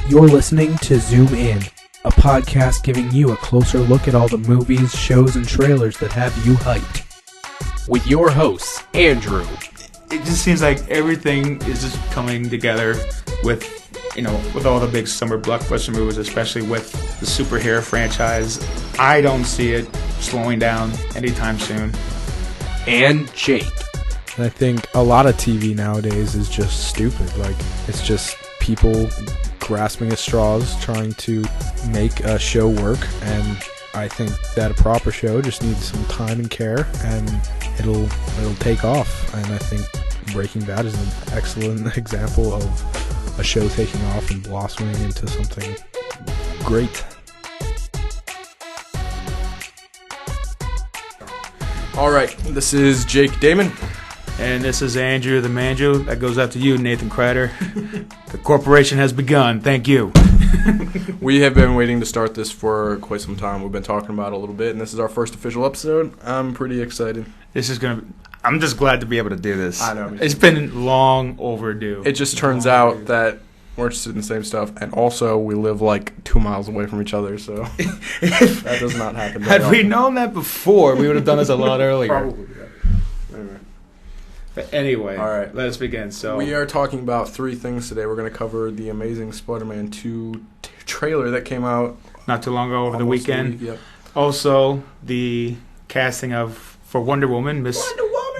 You're listening to Zoom In, a podcast giving you a closer look at all the movies, shows, and trailers that have you hyped. With your hosts, Andrew. It just seems like everything is just coming together with all the big summer blockbuster movies, especially with the superhero franchise. I don't see it slowing down anytime soon. And Jake. I think a lot of TV nowadays is just stupid. Like, it's just people grasping at straws trying to make a show work, and I think that a proper show just needs some time and care, and it'll take off. And I think Breaking Bad is an excellent example of a show taking off and blossoming into something great. Alright, this is Jake Damon. And this is Andrew the Manju. That goes out to you, Nathan Kreider. The corporation has begun. Thank you. We have been waiting to start this for quite some time. We've been talking about it a little bit, and this is our first official episode. I'm pretty excited. I'm just glad to be able to do this. I know. It's been long overdue. It just turns out that we're interested in the same stuff, and also we live like 2 miles away from each other, so that does not happen. Had we known that before, we would have done this a lot earlier. Probably, yeah. Anyway. But anyway, all right, let us begin. So we are talking about three things today. We're going to cover the Amazing Spider-Man 2 trailer that came out not too long ago over the weekend. Yep. Also, the casting for Wonder Woman, Miss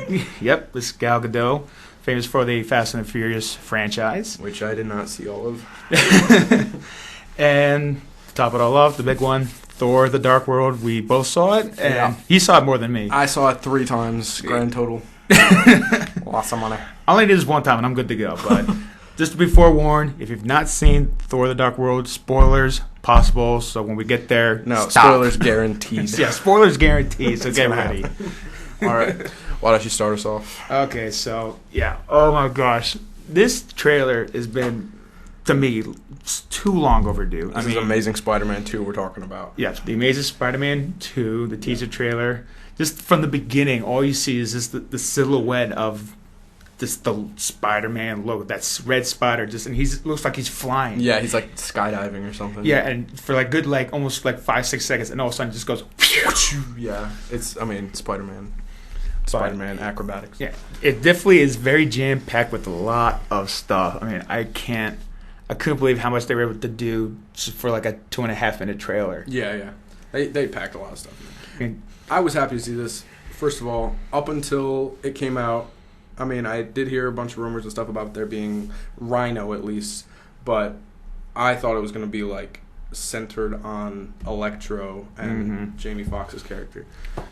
Miss Gal Gadot, famous for the Fast and the Furious franchise, which I did not see all of. And to top it all off, the big one, Thor: The Dark World. We both saw it, and he saw it more than me. I saw it 3 times, grand total. Lost some money. I only did this one time, and I'm good to go. But just to be forewarned, if you've not seen Thor: The Dark World, spoilers possible. So when we get there, stop. Spoilers guaranteed. Yeah, spoilers guaranteed. So get ready. All right. Why don't you start us off? Okay, so yeah. Oh my gosh, this trailer has been, to me, too long overdue. This is Amazing Spider-Man 2 we're talking about. Yes, the Amazing Spider-Man 2, the teaser trailer. Just from the beginning, all you see is just the silhouette of just the Spider-Man logo. That red spider, and looks like he's flying. Yeah, he's like skydiving or something. Yeah, and for almost 5-6 seconds, and all of a sudden it just goes. Yeah, Spider-Man. Spider-Man acrobatics. Yeah, it definitely is very jam-packed with a lot of stuff. I mean, I couldn't believe how much they were able to do for like a 2.5-minute trailer. Yeah. They packed a lot of stuff. I was happy to see this. First of all, up until it came out, I did hear a bunch of rumors and stuff about there being Rhino at least, but I thought it was going to be like centered on Electro and Jamie Foxx's character.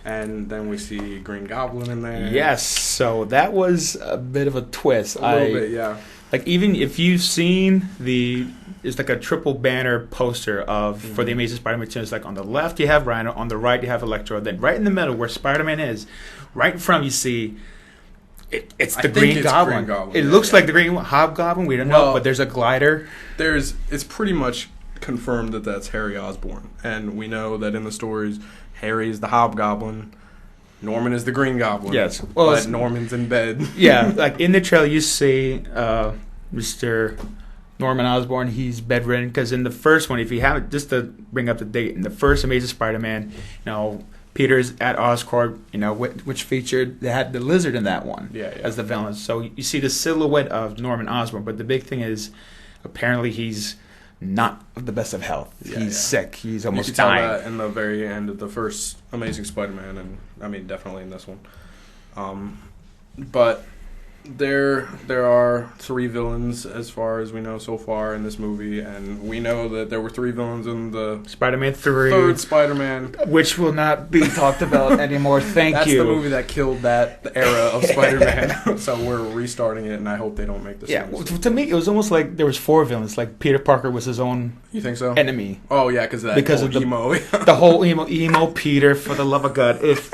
And then we see Green Goblin in there. Yes, so that was a bit of a twist. A little bit, yeah. Like, even if you've seen it's like a triple banner poster for the Amazing Spider-Man 2. It's like on the left you have Rhino, on the right you have Electro, then right in the middle where Spider-Man is, right in front you see it's the Green Goblin. It looks like the Green Hobgoblin. We don't know, but there's a glider. It's pretty much confirmed that that's Harry Osborn, and we know that in the stories Harry is the Hobgoblin, Norman is the Green Goblin. Yes, but Norman's in bed. Yeah, like in the trailer you see Mr. Norman Osborn, he's bedridden, because in the first one, if you haven't, just to bring up the date, in the first Amazing Spider-Man, Peter's at Oscorp, which featured, they had the Lizard in that one as the villain. So you see the silhouette of Norman Osborn, but the big thing is apparently he's not the best of health. He's sick. He's almost dying. You can tell that in the very end of the first Amazing Spider-Man, and definitely in this one. But there are 3 villains as far as we know so far in this movie, and we know that there were 3 villains in the Spider-Man 3, third Spider-Man, which will not be talked about anymore. That's the movie that killed that era of Spider-Man. So we're restarting it, and I hope they don't make this. Yeah, to me it was almost like there was 4 villains. Like Peter Parker was his own. You think so? Enemy. Oh yeah, because of the emo. The whole emo Peter. For the love of God, if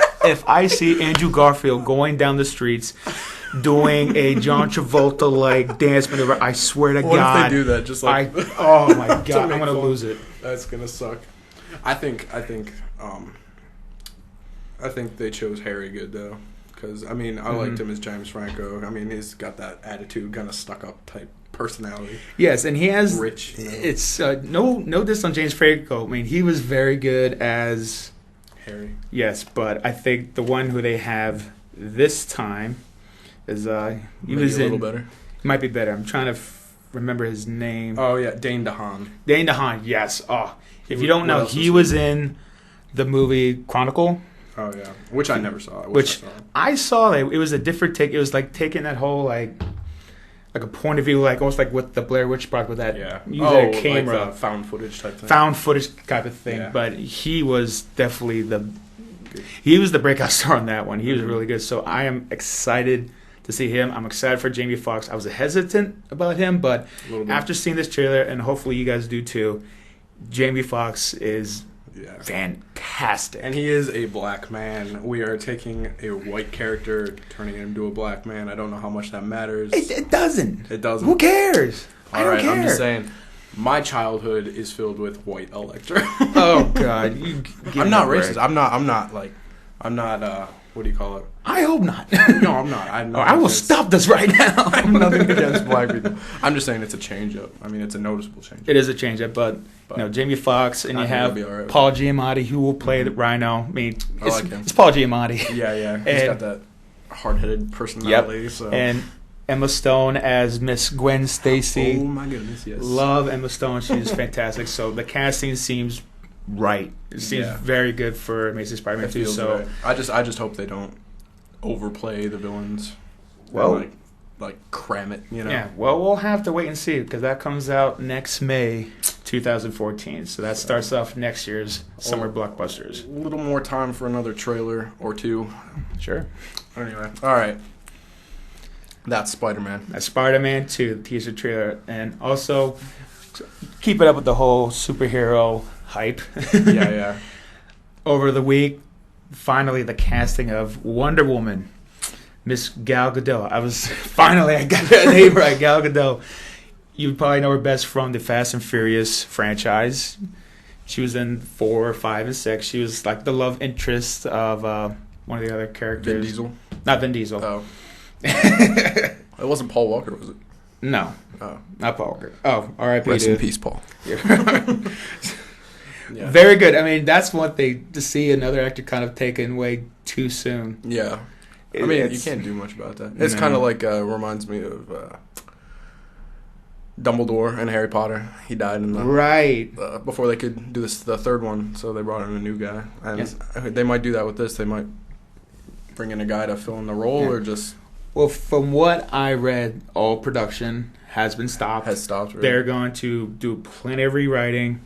I see Andrew Garfield going down the streets doing a John Travolta like dance maneuver, I swear to God. What if they do that? Just like oh my God, I'm gonna lose it. That's gonna suck. I think they chose Harry good though. because I mean I liked him as James Franco. I mean he's got that attitude, kind of stuck up type personality. Yes, and he has rich. You know? It's no diss on James Franco. I mean he was very good as Harry. Yes, but I think the one who they have this time is he was a little better. Might be better. I'm trying to remember his name. Oh yeah, Dane DeHaan. Dane DeHaan. Yes. Oh, if you don't know, he was in the movie Chronicle. Oh yeah, which I never saw. Which I saw. It was a different take. It was like taking that whole like a point of view, like almost like with the Blair Witch Project with that using a camera, like the found footage type thing. Found footage type of thing. Yeah. But he was definitely he was the breakout star on that one. He was really good. So I am excited to see him. I'm excited for Jamie Foxx. I was hesitant about him, but after seeing this trailer, and hopefully you guys do too, Jamie Foxx is fantastic. And he is a black man. We are taking a white character, turning him into a black man. I don't know how much that matters. It doesn't. It doesn't. Who cares? I don't care. I'm just saying, my childhood is filled with white Electra. Oh, God. I'm not racist. I'm not, what do you call it? I hope not. No, I'm not. I will stop this right now. I have nothing against black people. I'm just saying it's a change-up. I mean, it's a noticeable change-up. It is a change-up, but Jamie Foxx, and you have Paul Giamatti, who will play the Rhino. I mean, it's Paul Giamatti. Yeah. He's got that hard-headed personality. Yep. So. And Emma Stone as Miss Gwen Stacy. Oh, my goodness, yes. Love Emma Stone. She's fantastic. So the casting seems right. It seems very good for Amazing Spider-Man 2. So right. I just hope they don't overplay the villains. Well, and like cram it, you know. Yeah. Well, we'll have to wait and see because that comes out next May, 2014. So that starts off next year's summer blockbusters. A little more time for another trailer or two. Sure. Anyway, all right. That's Spider-Man. That's Spider-Man 2, the teaser trailer, and also keep it up with the whole superhero hype. Yeah. Over the week, finally the casting of Wonder Woman, Miss Gal Gadot. I got her name right, Gal Gadot. You probably know her best from the Fast and Furious franchise. She was in 4, 5, and 6. She was like the love interest of one of the other characters. Vin Diesel? Not Vin Diesel. Oh. It wasn't Paul Walker, was it? No. Oh. Not Paul Walker. Oh, R.I.P. Rest in peace, Paul. Yeah. Very good. I mean, that's one thing to see another actor kind of taken away too soon. Yeah. I mean, you can't do much about that. It's kind of like, reminds me of Dumbledore and Harry Potter. He died in the... Right. Before they could do the third one, so they brought in a new guy. And they might do that with this. They might bring in a guy to fill in the role or just... Well, from what I read, all production has been stopped. Has stopped, right? They're going to do plenty of rewriting.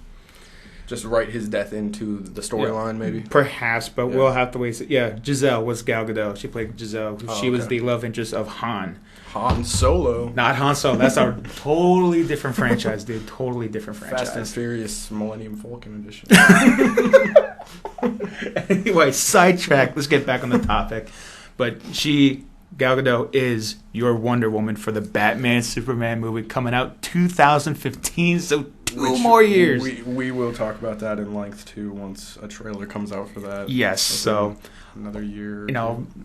Just write his death into the storyline, maybe? Perhaps, but we'll have to wait. Yeah, Giselle was Gal Gadot. She played Giselle. She was the love interest of Han. Han Solo. Not Han Solo. That's our totally different franchise, dude. Totally different franchise. Fast and Furious Millennium Falcon edition. Anyway, sidetrack. Let's get back on the topic. But Gal Gadot is your Wonder Woman for the Batman Superman movie coming out 2015. So two more years. We will talk about that in length too once a trailer comes out for that. Yes, so another year.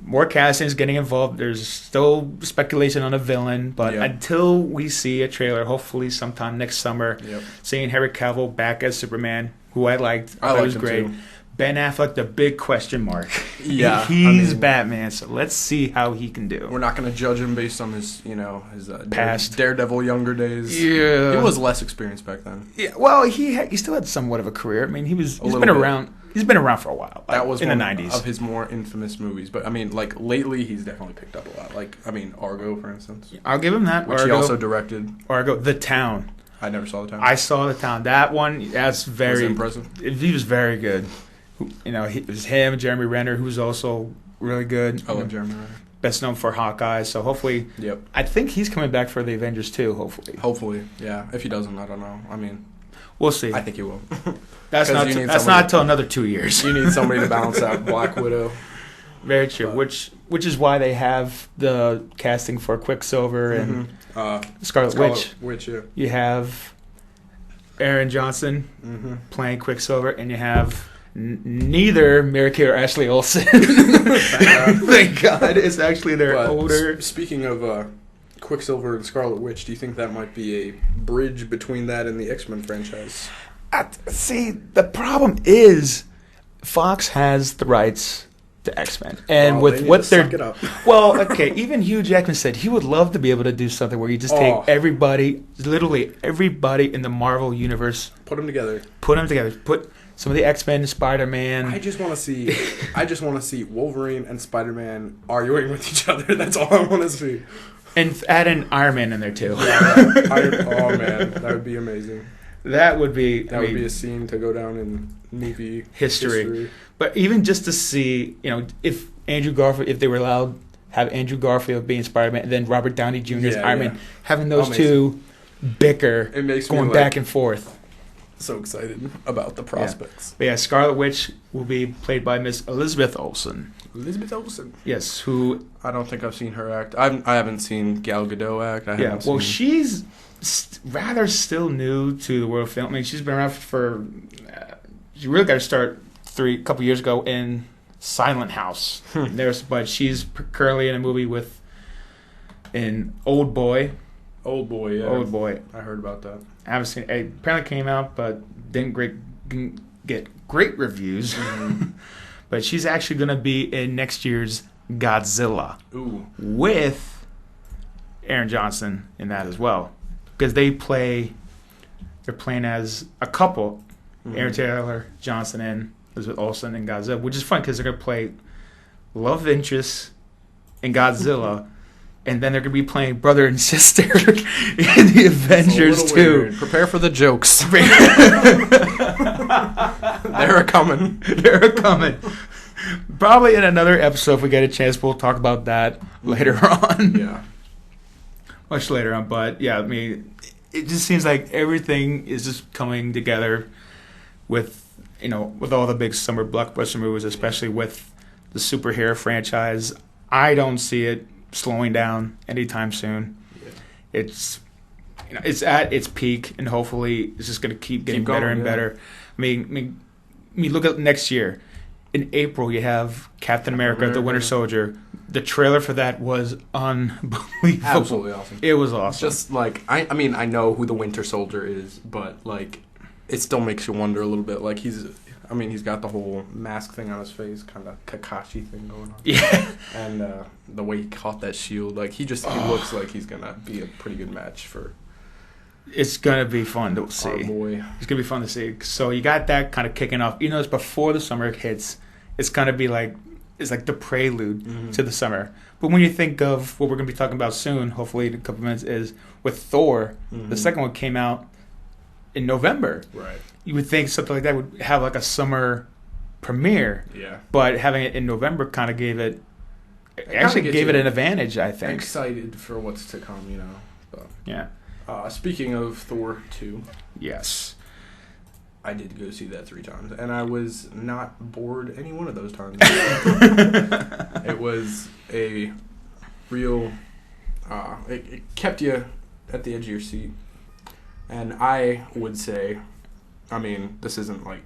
More castings getting involved. There's still speculation on a villain, but until we see a trailer, hopefully sometime next summer, seeing Henry Cavill back as Superman, who I liked. I thought he was great. Too. Ben Affleck, the big question mark. Yeah, he's Batman, so let's see how he can do. We're not going to judge him based on his past Daredevil younger days. Yeah, he was less experienced back then. Yeah, well, he still had somewhat of a career. I mean, he's been around. He's been around for a while. That was in the 90s of his more infamous movies. But I mean, like lately, he's definitely picked up a lot. Like Argo, for instance. I'll give him that. Which Argo, he also directed. Argo, The Town. I never saw The Town. I saw The Town. That one, that's very impressive. He was very good. It was him, Jeremy Renner, who's also really good. I love Jeremy Renner. Best known for Hawkeye. So hopefully, I think he's coming back for the Avengers too. Hopefully, yeah. If he doesn't, I don't know. I mean, we'll see. I think he will. That's not until another 2 years. You need somebody to balance out Black Widow. Very true. But, which is why they have the casting for Quicksilver and Scarlet Witch. Yeah. You have Aaron Johnson playing Quicksilver, and you have neither Mary Kay or Ashley Olsen. Thank God. It's actually their older. Speaking of Quicksilver and Scarlet Witch, do you think that might be a bridge between that and the X-Men franchise? See, the problem is Fox has the rights to X-Men, and with what they're well, okay. Even Hugh Jackman said he would love to be able to do something where you just take literally everybody in the Marvel universe, put them together, put some of the X-Men, Spider-Man. I just want to see Wolverine and Spider-Man arguing with each other. That's all I want to see. And add an Iron Man in there too. Yeah, oh man, that would be amazing. That would be a scene to go down in movie history. But even just to see, if they were allowed to have Andrew Garfield being Spider-Man and then Robert Downey Jr. as Iron Man, having those two bicker, it makes going me back and forth. So excited about the prospects. But Scarlet Witch will be played by Miss Elizabeth Olsen. Elizabeth Olsen. Yes, who I don't think I've seen her act. I haven't seen Gal Gadot act. She's rather still new to the world of film. I mean, she's been around for. She really got to start a couple years ago in Silent House. But she's currently in a movie in Old Boy. Old Boy, yeah. Old Boy. I heard about that. I haven't seen it. It apparently came out, but didn't get great reviews. Mm-hmm. But she's actually going to be in next year's Godzilla. Ooh. With Aaron Johnson in that as well. Because they're playing as a couple. Mm-hmm. Aaron Taylor Johnson and Elizabeth Olsen in Godzilla, which is fun because they're going to play love interest in Godzilla, and then they're going to be playing brother and sister in the Avengers too. Weird. Prepare for the jokes. They're coming. They're coming. Probably in another episode, if we get a chance, we'll talk about that later on. Yeah. Much later on, but yeah, I mean, it just seems like everything is just coming together with all the big summer blockbuster movies, especially with the superhero franchise. I don't see it slowing down anytime soon. Yeah. It's at its peak, and hopefully it's just going to keep getting better and better. I mean, look at next year. In April, you have Captain America, the Winter Soldier. The trailer for that was unbelievable. Absolutely awesome. It was awesome. Just like I know who the Winter Soldier is, but like it still makes you wonder a little bit. Like he's got the whole mask thing on his face, kind of Kakashi thing going on. Yeah. And the way he caught that shield, like he looks like he's gonna be a pretty good match for. It's gonna be fun to see. Our boy. It's gonna be fun to see. So you got that kind of kicking off. It's before the summer hits. It's gonna be like the prelude to the summer. But when you think of what we're gonna be talking about soon, hopefully in a couple minutes, is with Thor. The second one came out in November. Right. You would think something like that would have like a summer premiere. Yeah. But having it in November kind of gave it an advantage, I think. Excited for what's to come, So. Yeah. Speaking of Thor 2. Yes. I did go see that 3 times, and I was not bored any one of those times. It was a real... it kept you at the edge of your seat. And I would say, this isn't like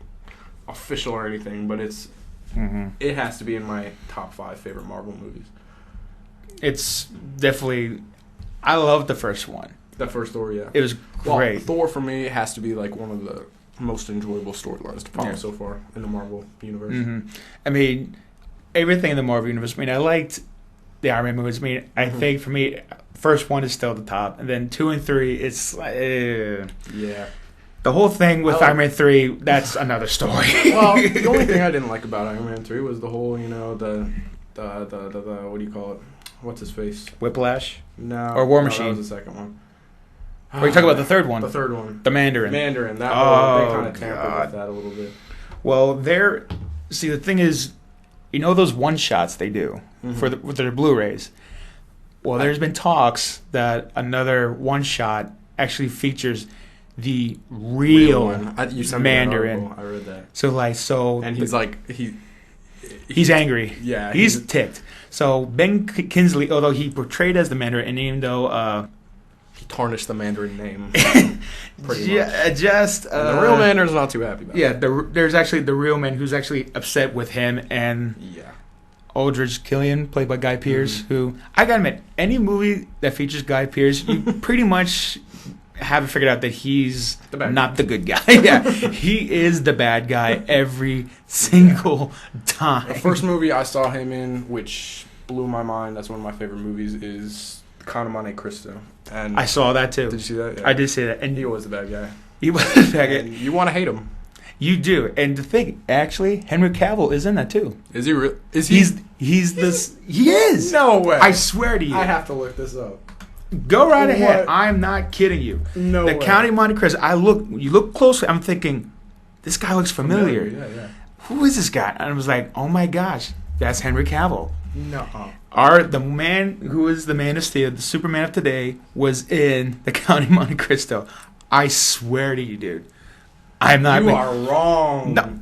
official or anything, but it has to be in my top 5 favorite Marvel movies. It's definitely... I loved the first one. The first Thor, yeah. It was great. Well, Thor, for me, has to be like one of the most enjoyable storylines to follow so far in the Marvel universe. Mm-hmm. Everything in the Marvel universe. I liked the Iron Man movies. I think for me, first one is still the top, and then 2 and 3, it's yeah. The whole thing with Iron Man 3, that's another story. Well, the only thing I didn't like about Iron Man 3 was the whole, the what do you call it? What's his face? Whiplash? No. Or War Machine? That was the second one. Or are you talking about the third one? The third one. The Mandarin. That they kind of tampered with that a little bit. Well, the thing is, those one-shots they do with their Blu-rays. Well, there's been talks that another one-shot actually features the real Mandarin. I read that. And he's angry. Yeah. He's ticked. So Ben Kingsley, although he portrayed as the Mandarin, and even though he tarnished the Mandarin name. Pretty much. And the real Mandarin's not too happy about it. Yeah, there's actually the real man who's actually upset with him and Aldrich Killian, played by Guy Pearce, who, I gotta admit, any movie that features Guy Pearce, you pretty much have it figured out that he's not the good guy. Yeah, he is the bad guy every single time. The first movie I saw him in, which blew my mind, that's one of my favorite movies, is Count of Monte Cristo. And I saw that too. Did you see that? Yeah. I did see that. And he was the bad guy. He was the bad guy. And you want to hate him. You do. And the thing, actually, Henry Cavill is in that too. Is he real? Is he? He's this. He is. No way. I swear to you. I have to look this up. Go right ahead. What? I'm not kidding you. No way. The Count of Monte Cristo. You look closely. I'm thinking, this guy looks familiar. Yeah. Who is this guy? And I was like, oh my gosh, that's Henry Cavill. No. The man who is the Man of Steel, the Superman of today, was in the Count of Monte Cristo. I swear to you, dude. I'm not. You are wrong. No.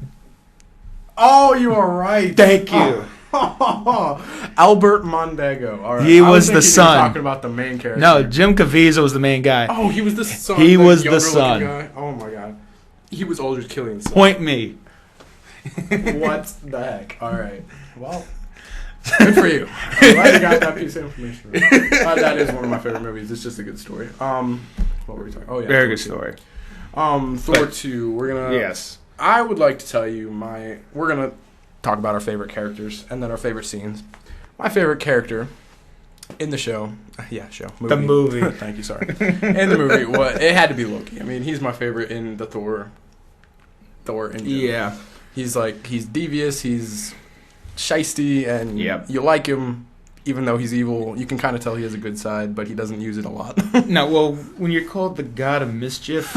Oh, you are right. Thank you. Albert Mondego. All right. He was the son. Talking about the main character. No, Jim Caviezel was the main guy. Oh, he was the son. He was the son. Guy. Oh my god. He was Aldrich Killian's son. Point me. What the heck? All right. Well, good for you. I'm glad you got that piece of information. That is one of my favorite movies. It's just a good story. What were we talking? Oh yeah, very good story. Thor 2. We're gonna. Yes. I would like to tell you we're gonna talk about our favorite characters and then our favorite scenes. My favorite character in the show. Movie. The movie. Thank you. Sorry. In the movie, it had to be Loki. I mean, he's my favorite in the Thor. In general. Yeah. He's devious. He's shisty, and you like him. Even though he's evil, you can kind of tell he has a good side, but he doesn't use it a lot. No, well, when you're called the God of Mischief,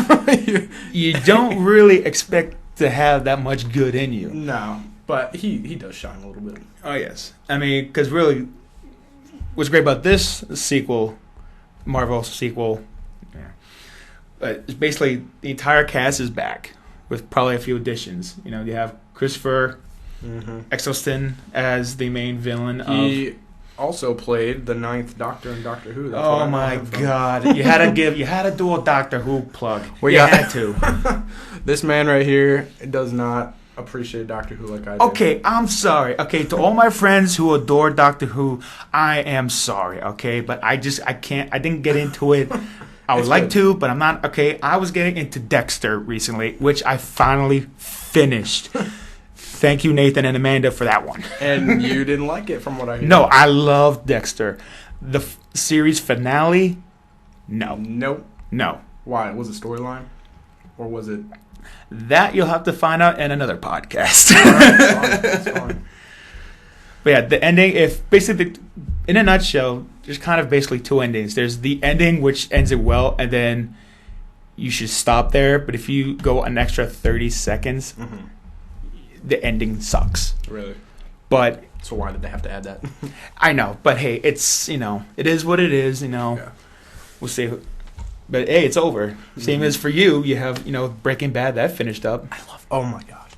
you don't really expect to have that much good in you. No, but he does shine a little bit. Oh, yes. I mean, because really, what's great about this sequel, Marvel sequel, it's basically the entire cast is back with probably a few additions. You know, you have Christopher Eccleston as the main villain He also played the 9th Doctor in Doctor Who. That's oh my God! You had to do a Doctor Who plug. Had to. This man right here does not appreciate Doctor Who like I do. Okay, I'm sorry. Okay, to all my friends who adore Doctor Who, I am sorry. Okay, but I can't. I didn't get into it. I would like to, but I'm not. Okay, I was getting into Dexter recently, which I finally finished. Thank you, Nathan and Amanda, for that one. And you didn't like it, from what I hear. No, I love Dexter. The series finale, no. Nope. No. Why? Was it storyline? Or was it... That you'll have to find out in another podcast. All right, that's fine. But yeah, the ending, in a nutshell, there's kind of basically two endings. There's the ending, which ends it well, and then you should stop there. But if you go an extra 30 seconds... the ending sucks. Really? But so why did they have to add that? I know, but hey, it's it is what it is. Yeah. We'll see. But hey, it's over. Same as for you. You have Breaking Bad that finished up. Oh my gosh,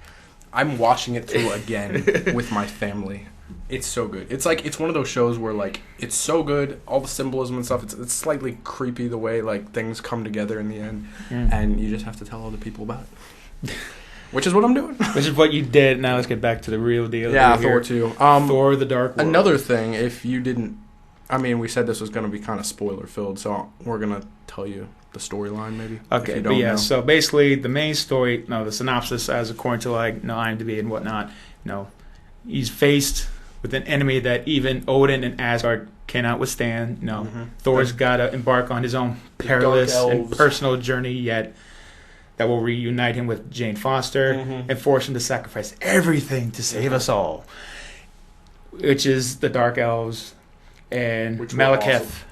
I'm watching it through again with my family. It's so good. It's one of those shows where it's so good, all the symbolism and stuff. It's slightly creepy the way things come together in the end, and you just have to tell other people about it. Which is what I'm doing. Which is what you did. Now let's get back to the real deal. Yeah, Thor 2. Thor: The Dark World. Another thing, if you didn't... I mean, we said this was going to be kind of spoiler-filled, so we're going to tell you the storyline, maybe. Okay, but yeah, so basically the main story, the synopsis, as according to IMDb and whatnot, he's faced with an enemy that even Odin and Asgard cannot withstand. Thor's got to embark on his own perilous and personal journey yet. That will reunite him with Jane Foster and force him to sacrifice everything to save us all. Which is the Dark Elves and Malekith. Awesome.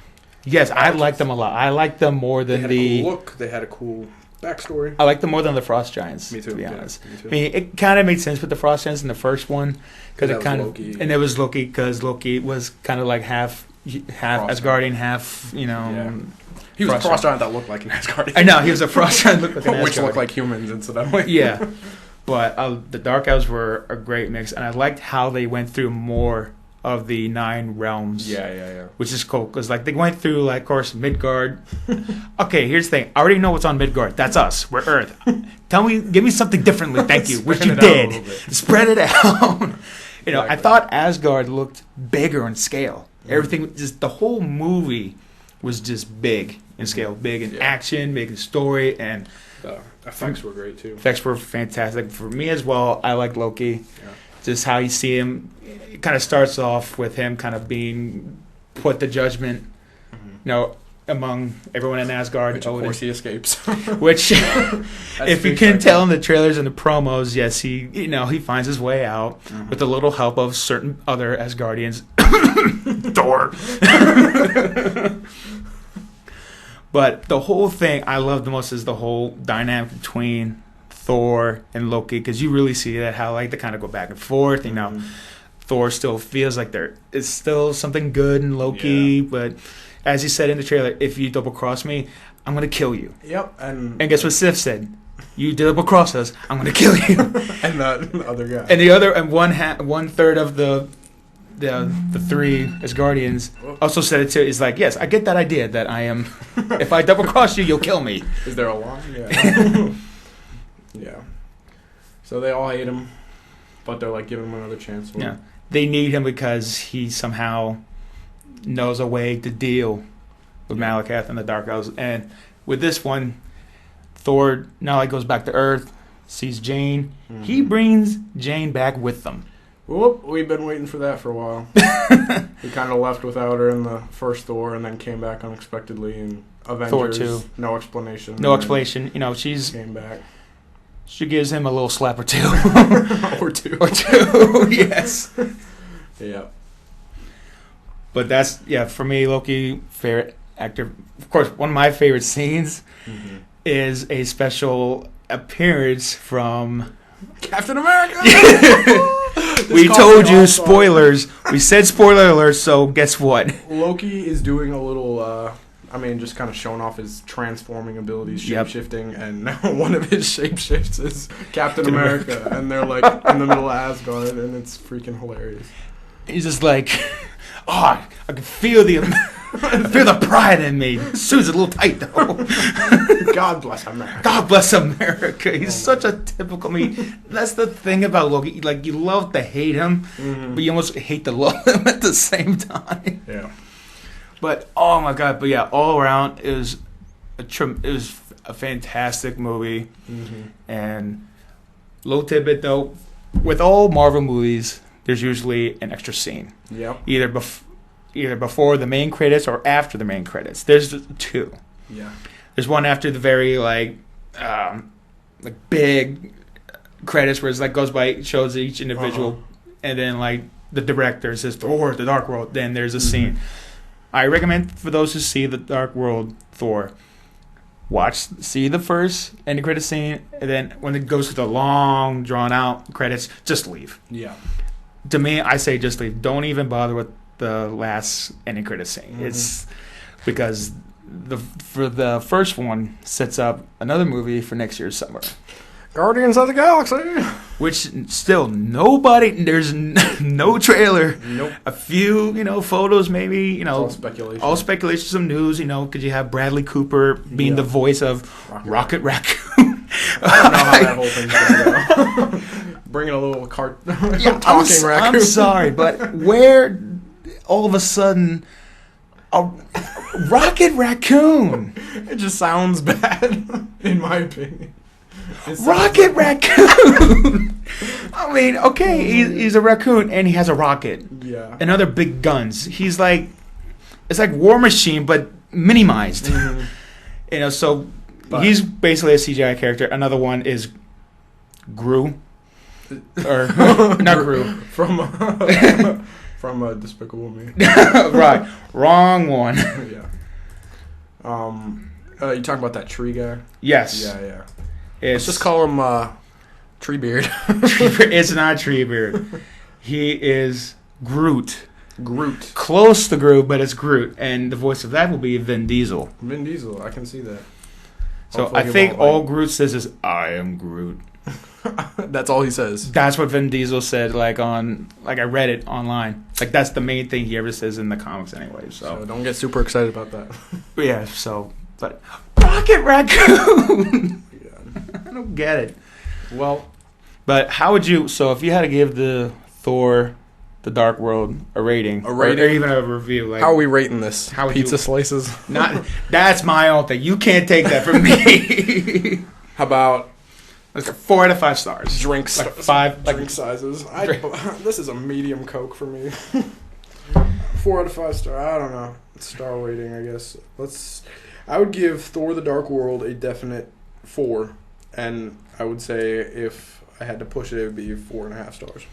Yes, I like them a lot. I like them more than they had a cool look. They had a cool backstory. I like them more than the Frost Giants. Me too. To be honest, me too. I mean, it kind of made sense with the Frost Giants in the first one because it kind of and it was Loki because Loki was kind of like half Asgardian, half He was a frost giant that looked like an Asgardian. I know, he was a frost giant that looked like an Asgardian. Which looked like humans, incidentally. Yeah. But the Dark Elves were a great mix, and I liked how they went through more of the 9 realms. Yeah. Which is cool because like they went through like of course Midgard. Okay, here's the thing. I already know what's on Midgard. That's us. We're Earth. Give me something differently. Thank you. Which you did. Spread it out. You know, I thought Asgard looked bigger in scale. Everything, just the whole movie was just big in scale, big in action, big in story, and the effects were great too. Effects were fantastic for me as well. I like Loki. Yeah. Just how you see him, it kind of starts off with him kind of being put to judgment, you know, among everyone in Asgard. Which of course he escapes. Which, if you can tell in the trailers and the promos, yes, he finds his way out with a little help of certain other Asgardians. Thor. But the whole thing I love the most is the whole dynamic between Thor and Loki, because you really see that how like they kind of go back and forth. You know, Thor still feels like there is still something good in Loki, but as he said in the trailer, if you double cross me, I'm gonna kill you. Yep. And guess what Sif said? You double cross us, I'm gonna kill you. And the other guy. And the other and one third of the 3 Asgardians also said it too. Is like, yes, I get that idea that I am. If I double cross you, you'll kill me. Is there a line? Yeah. Yeah. So they all hate him, but they're like giving him another chance. Yeah. They need him because he somehow knows a way to deal with Malekith and the Dark Elves. And with this one, Thor not only goes back to Earth, sees Jane. He brings Jane back with them. Whoop, we've been waiting for that for a while. We kind of left without her in the first Thor and then came back unexpectedly in Avengers. Thor 2. No explanation. No explanation. You know, she's... Came back. She gives him a little slap or two. Or two. Or two, yes. Yeah. But that's, for me, Loki, favorite actor. Of course, one of my favorite scenes is a special appearance from... Captain America! We told you spoilers. We said spoiler alert, so guess what? Loki is doing a little, just kind of showing off his transforming abilities, shape-shifting, and one of his shape-shifts is Captain America, and they're like in the middle of Asgard, and it's freaking hilarious. He's just like, I can feel the pride in me. The suit's a little tight, though. God bless America. God bless America. He's such a typical... that's the thing about Loki. Like, you love to hate him, but you almost hate to love him at the same time. Yeah. But, oh my God. But yeah, all around, it was a fantastic movie. And, little tidbit, though, with all Marvel movies, there's usually an extra scene. Yep. Either before the main credits or after the main credits. There's 2. Yeah. There's one after the very big credits where it's like shows each individual, and then like the director says Thor, the Dark World. Then there's a scene. I recommend for those who see the Dark World Thor, see the first end credit scene, and then when it goes to the long drawn out credits, just leave. Yeah. To me, I say just leave. Don't even bother with the last ending credit scene. It's because the first one sets up another movie for next year's summer, Guardians of the Galaxy, which still there's no trailer. Nope. A few photos maybe. It's all speculation. All speculation, some news. Because you have Bradley Cooper being the voice of Rocket Raccoon. I don't know how that whole thing's gonna go. Bringing a little talking raccoon. I'm sorry, but where all of a sudden a Rocket Raccoon? It just sounds bad, in my opinion. Rocket Raccoon. I mean, okay, he's a raccoon and he has a rocket. Yeah. And other big guns. It's like War Machine but minimized. So he's basically a CGI character. Another one is Gru. Or not Gru. From Despicable Me. Right. Wrong one. Yeah. You talking about that tree guy? Yes. Yeah. Let's just call him Treebeard. It's not Treebeard. He is Groot. Groot. Close to Groot, but it's Groot. And the voice of that will be Vin Diesel. Vin Diesel, I can see that. So I think all Groot says is, I am Groot. That's all he says. That's what Vin Diesel said. I read it online. Like that's the main thing he ever says in the comics, anyway. So don't get super excited about that. But yeah. But Rocket Raccoon. Yeah. I don't get it. Well, but how would you? So if you had to give the Thor, the Dark World a rating, or even a review, like how are we rating this? How would Pizza you, slices? Not. That's my own thing. You can't take that from me. How about? Like 4 out of 5 stars. Drinks. Like 5 drink sizes. This is a medium Coke for me. 4 out of 5 star. I don't know. Star rating, I guess. I would give Thor: The Dark World a definite 4, and I would say if I had to push it, it would be 4.5 stars.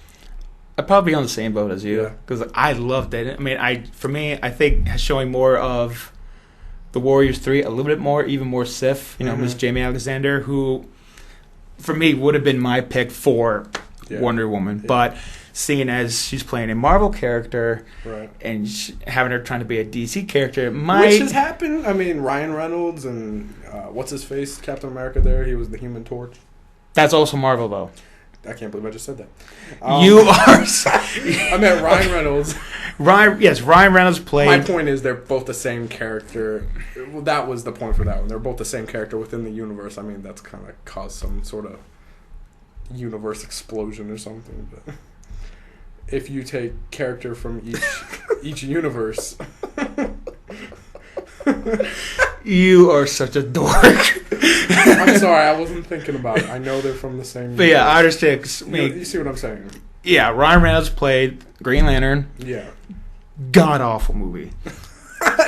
I'd probably be on the same boat as you because I loved it. I mean, I think showing more of the Warriors 3, a little bit more, even more Sif. Miss Jamie Alexander, who for me would have been my pick for Wonder Woman, but seeing as she's playing a Marvel character, right, and having her trying to be a DC character, which has happened. I mean, Ryan Reynolds and what's his face, Captain America. There, he was the Human Torch. That's also Marvel, though. I can't believe I just said that. You are. I meant Ryan Reynolds. Ryan Reynolds played. My point is, they're both the same character. Well, that was the point for that one. They're both the same character within the universe. I mean, that's kind of caused some sort of universe explosion or something. But if you take character from each universe. You are such a dork. I'm sorry, I wasn't thinking about it. I know they're from the same. But universe. Yeah, I understand. You see what I'm saying? Yeah, Ryan Reynolds played Green Lantern. Yeah. God awful movie.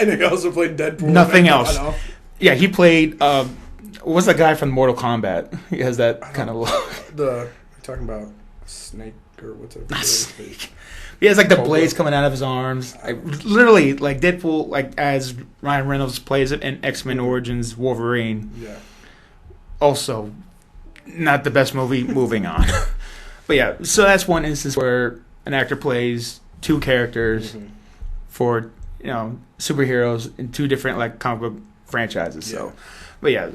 And he also played Deadpool. Nothing else. Yeah, he played. What's that guy from Mortal Kombat? He has that kind of look. You're talking about Snake or what's it? Not Snake. He has like the blades coming out of his arms. Literally, like Deadpool, like as Ryan Reynolds plays it in X-Men Origins Wolverine. Yeah. Also, not the best movie. Moving on. But yeah, so that's one instance where an actor plays 2 characters for superheroes in 2 different like comic book franchises. Yeah. So, but yeah,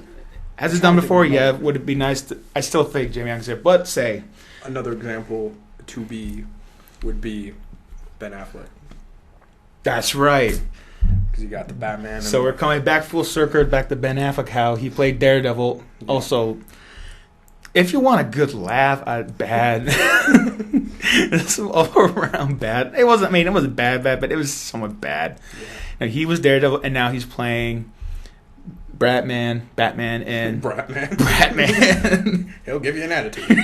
has it done before? Yeah. Would it be nice? I still think Jamie Alexander, but say another example would be Ben Affleck. That's right. Because you got the Batman. So we're coming back full circle, back to Ben Affleck, how he played Daredevil. Yeah. Also, if you want a good laugh, bad. It's all around bad. It wasn't bad, but it was somewhat bad. Yeah. Now, he was Daredevil, and now he's playing Batman, and Bratman. He'll give you an attitude.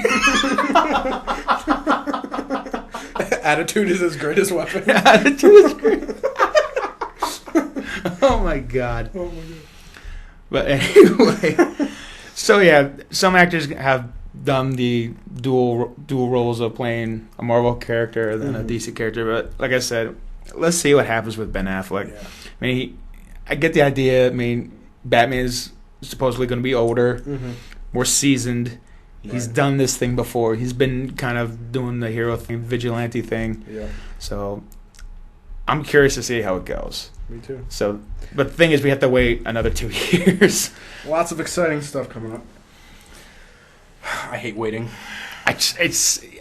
Attitude is his greatest weapon. Attitude is great. Oh my god. But anyway, so yeah, some actors have done the dual roles of playing a Marvel character and then a DC character. But like I said, let's see what happens with Ben Affleck. Yeah. I mean, I get the idea. I mean, Batman is supposedly going to be older, more seasoned. Right. He's done this thing before. He's been kind of doing the hero thing, vigilante thing. Yeah. So I'm curious to see how it goes. Me too. So, but the thing is, we have to wait another 2 years. Lots of exciting stuff coming up. I hate waiting. I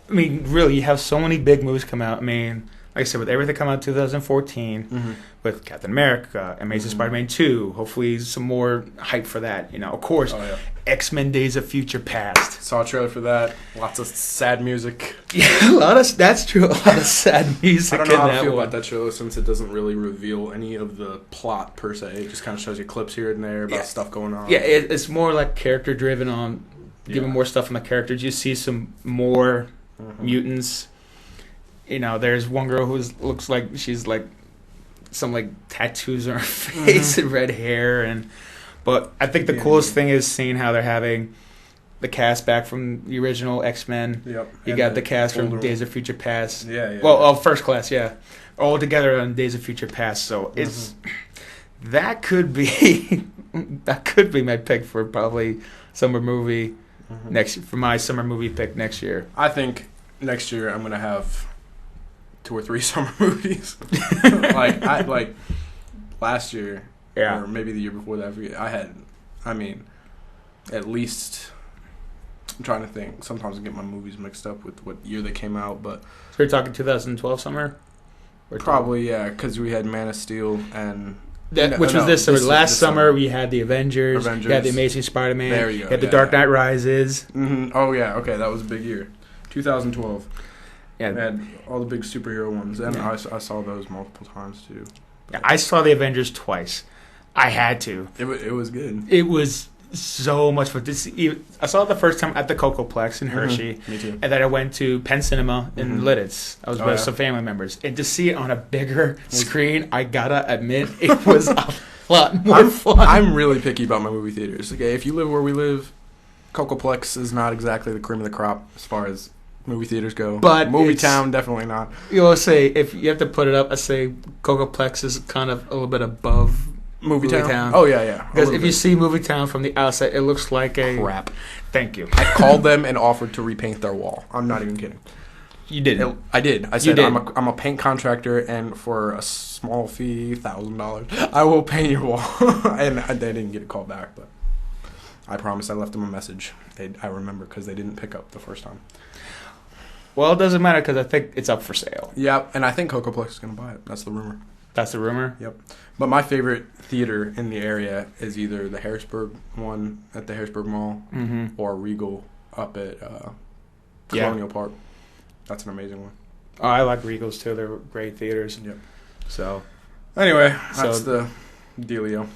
mean, really, you have so many big movies come out. I mean, like I said, with everything come out in 2014, with Captain America, Amazing Spider-Man 2, hopefully some more hype for that. Of course, X-Men Days of Future Past. Saw a trailer for that. Lots of sad music. Yeah, that's true. A lot of sad music. I don't know how I feel about that trailer since it doesn't really reveal any of the plot per se. It just kind of shows you clips here and there about stuff going on. Yeah, it's more like character driven on giving more stuff on the characters. You see some more mutants. There's one girl who looks like she's like some like tattoos on her face and red hair, but I think the coolest thing is seeing how they're having the cast back from the original X-Men. Yep. You got the cast from Days of Future Past. Yeah. Well, First Class, all together on Days of Future Past. So it's that could be my pick for probably summer movie for my summer movie pick next year. I think next year I'm gonna have 2 or 3 summer movies. like last year, or maybe the year before that. I forget. I had, at least I'm trying to think. Sometimes I get my movies mixed up with what year they came out, but So you're talking 2012 summer? Or probably, yeah, because we had Man of Steel and... which was this summer. Last summer, we had the Avengers. We had the Amazing Spider-Man. There you go. We had the Dark Knight Rises. Mm-hmm. Oh, yeah, okay, that was a big year. 2012. Yeah. We had all the big superhero ones, and I saw those multiple times, too. Yeah, I saw the Avengers twice. I had to. It was good. It was so much fun. I saw it the first time at the Cocoplex in Hershey. Me too. And then I went to Penn Cinema in Lidditz. I was with some family members. And to see it on a bigger screen, I gotta admit, it was a lot more fun. I'm really picky about my movie theaters. Okay, if you live where we live, Cocoplex is not exactly the cream of the crop as far as movie theaters go. But Movie Town, definitely not. You'll say, if you have to put it up, I say Cocoplex is kind of a little bit above Movie Town. Oh, yeah. Because if you see Movie Town from the outside, it looks like a... crap. Thank you. I called them and offered to repaint their wall. I'm not even kidding. You didn't. I did. I said, I'm a paint contractor, and for a small fee, $1,000, I will paint your wall. And they didn't get a call back, but I promise I left them a message. I remember because they didn't pick up the first time. Well, it doesn't matter because I think it's up for sale. Yep, and I think Cocoplex is going to buy it. That's the rumor. That's the rumor? Yep. But my favorite theater in the area is either the Harrisburg one at the Harrisburg Mall or Regal up at Colonial Park. That's an amazing one. Oh, I like Regals too. They're great theaters. Yep. So, anyway, that's the dealio.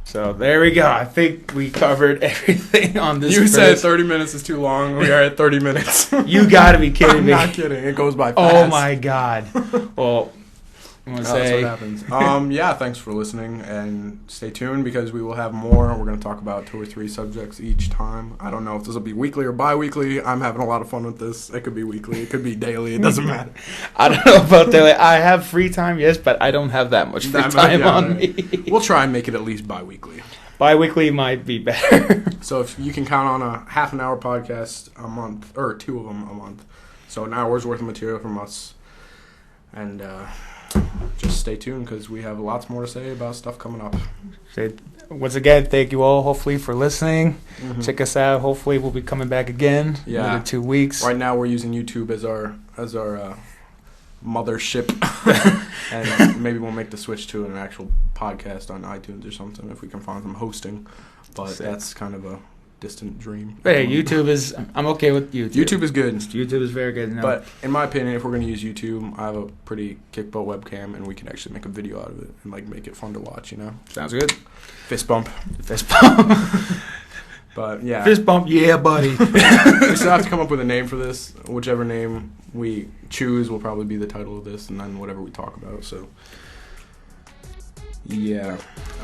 So there we go. I think we covered everything on this. You said 30 minutes is too long. We are at 30 minutes. You got to be kidding me. I'm not kidding. It goes by fast. Oh my God. Well, I'm going to say. That's what happens. Yeah, thanks for listening, and stay tuned because we will have more. We're going to talk about 2 or 3 subjects each time. I don't know if this will be weekly or bi-weekly. I'm having a lot of fun with this. It could be weekly. It could be daily. It doesn't matter. I don't know about daily. I have free time, yes, but I don't have that much free time on me. We'll try and make it at least bi-weekly. Bi-weekly might be better. So if you can count on a half an hour podcast a month, or 2 of them a month. So an hour's worth of material from us. And just stay tuned because we have lots more to say about stuff coming up. Once again, thank you all, hopefully, for listening. Check us out. Hopefully, we'll be coming back again in another 2 weeks. Right now, we're using YouTube as our mothership. And maybe we'll make the switch to an actual podcast on iTunes or something if we can find some hosting. But that's kind of a distant dream. But hey, YouTube is... I'm okay with YouTube. YouTube is good. YouTube is very good. No. But in my opinion, if we're going to use YouTube, I have a pretty kick-butt webcam, and we can actually make a video out of it and make it fun to watch, you know? Sounds good. Fist bump. Fist bump. But, yeah. Fist bump, yeah, buddy. We still have to come up with a name for this. Whichever name we choose will probably be the title of this, and then whatever we talk about, so... Yeah.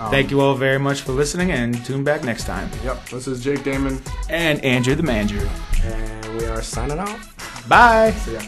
Thank you all very much for listening, and tune back next time. Yep. This is Jake Damon. And Andrew the Manager. And we are signing off. Bye. See ya.